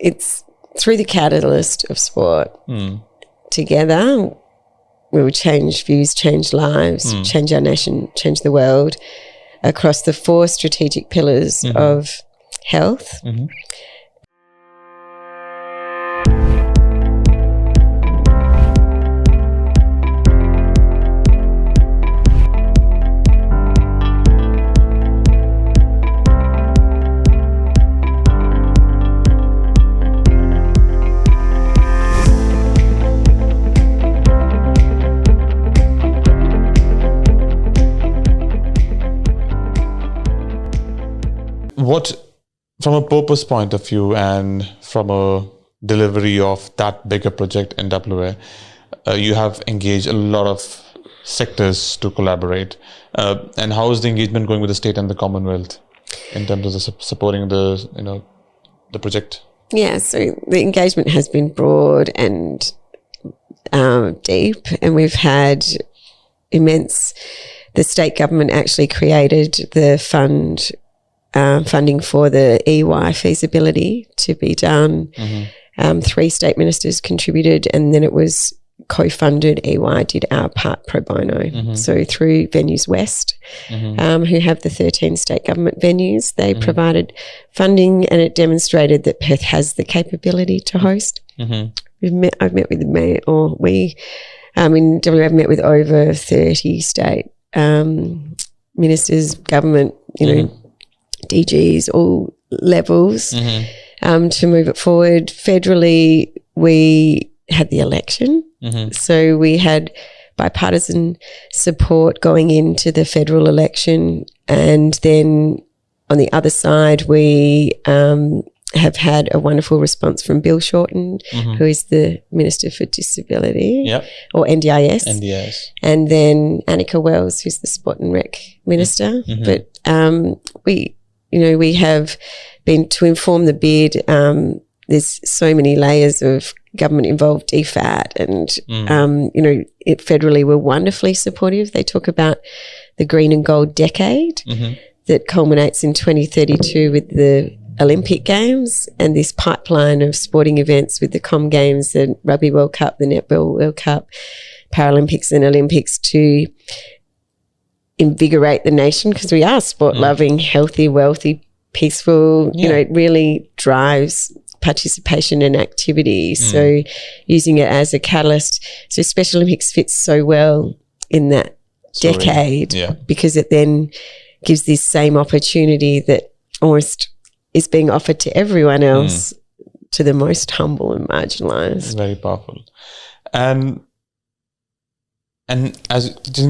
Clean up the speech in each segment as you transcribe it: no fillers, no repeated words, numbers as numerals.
it's through the catalyst of sport. Together, we will change views, change lives, change our nation, change the world across the 4 strategic pillars of health. What, from a purpose point of view and from a delivery of that bigger project in WA, you have engaged a lot of sectors to collaborate. And how is the engagement going with the state and the Commonwealth in terms of supporting the project? Yeah, so the engagement has been broad and deep, and we've had the state government actually created the funding for the EY feasibility to be done. 3 state ministers contributed, and then it was co-funded. EY did our part pro bono. So through Venues West, who have the 13 state government venues, they provided funding, and it demonstrated that Perth has the capability to host. I've met with the mayor, or we in WA have met with over 30 state ministers, government, DGs, all levels, to move it forward. Federally, we had the election. So we had bipartisan support going into the federal election. And then on the other side, we have had a wonderful response from Bill Shorten, who is the Minister for Disability, or NDIS. And then Annika Wells, who's the Sport and Rec Minister. But we have been, to inform the bid, there's so many layers of government involved, DFAT, and, federally we're wonderfully supportive. They talk about the green and gold decade that culminates in 2032 with the Olympic Games, and this pipeline of sporting events with the Com Games, the Rugby World Cup, the Netball World Cup, Paralympics and Olympics, to invigorate the nation, because we are sport-loving, healthy, wealthy, peaceful. It really drives participation and activity. So using it as a catalyst. So Special Olympics fits so well in that decade, because it then gives this same opportunity that almost is being offered to everyone else, to the most humble and marginalised. Very powerful. And can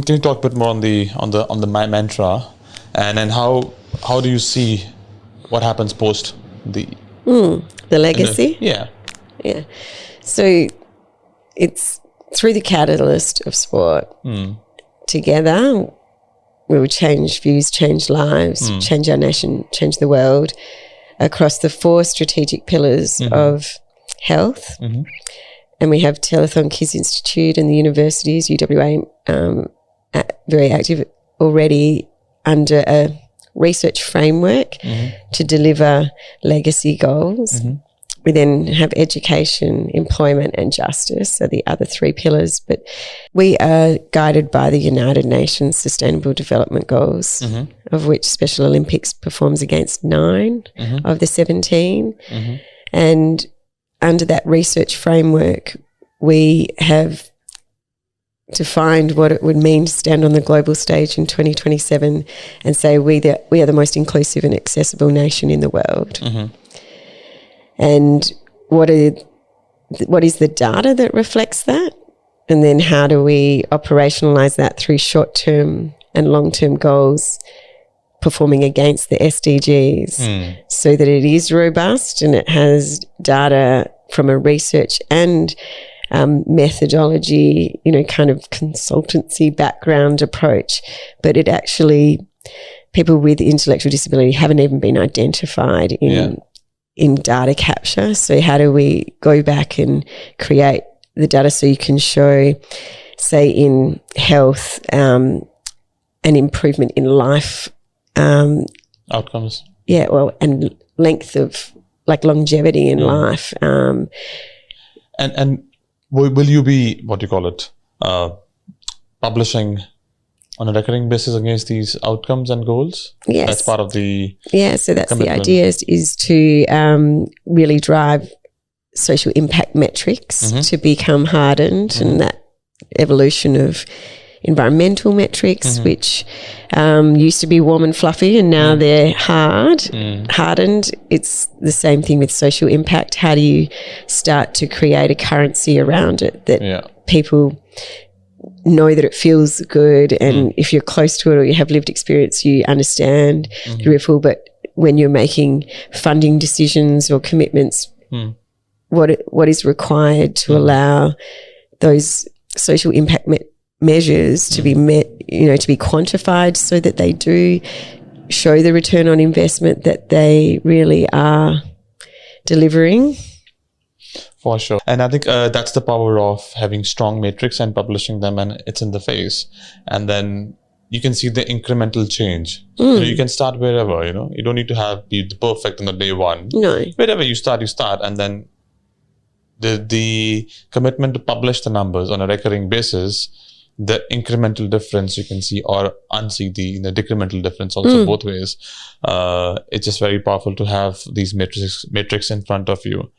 you talk a bit more on the mantra, and then how do you see what happens post the legacy? Yeah. So it's through the catalyst of sport. Together, we will change views, change lives, change our nation, change the world across the 4 strategic pillars of health. And we have Telethon Kids Institute and the universities, UWA, very active already under a research framework to deliver legacy goals. We then have education, employment and justice are the other 3 pillars. But we are guided by the United Nations Sustainable Development Goals, of which Special Olympics performs against 9 of the 17. And under that research framework, we have defined what it would mean to stand on the global stage in 2027 and say we are the most inclusive and accessible nation in the world. And what is the data that reflects that? And then how do we operationalise that through short-term and long-term goals performing against the SDGs so that it is robust and it has data from a research and methodology, kind of consultancy background approach, but it actually, people with intellectual disability haven't even been identified in data capture. So how do we go back and create the data so you can show, say, in health, an improvement in life outcomes? And length of like longevity in life. And will you be, what do you call it, publishing on a recurring basis against these outcomes and goals? Yes. That's part of the so that's commitment. the idea is to really drive social impact metrics to become hardened, and that evolution of environmental metrics, which used to be warm and fluffy, and now they're hardened. It's the same thing with social impact. How do you start to create a currency around it that people know that it feels good, and if you're close to it or you have lived experience, you understand the ripple. But when you're making funding decisions or commitments, what is required to allow those social impact measures to be met, to be quantified, so that they do show the return on investment that they really are delivering. For sure. And I think that's the power of having strong metrics and publishing them, and it's in the face. And then you can see the incremental change. You can start wherever, you don't need to be perfect on the day one. No. Wherever you start, and then the commitment to publish the numbers on a recurring basis, the incremental difference you can see or unsee the decremental difference also both ways. It's just very powerful to have these metrics in front of you.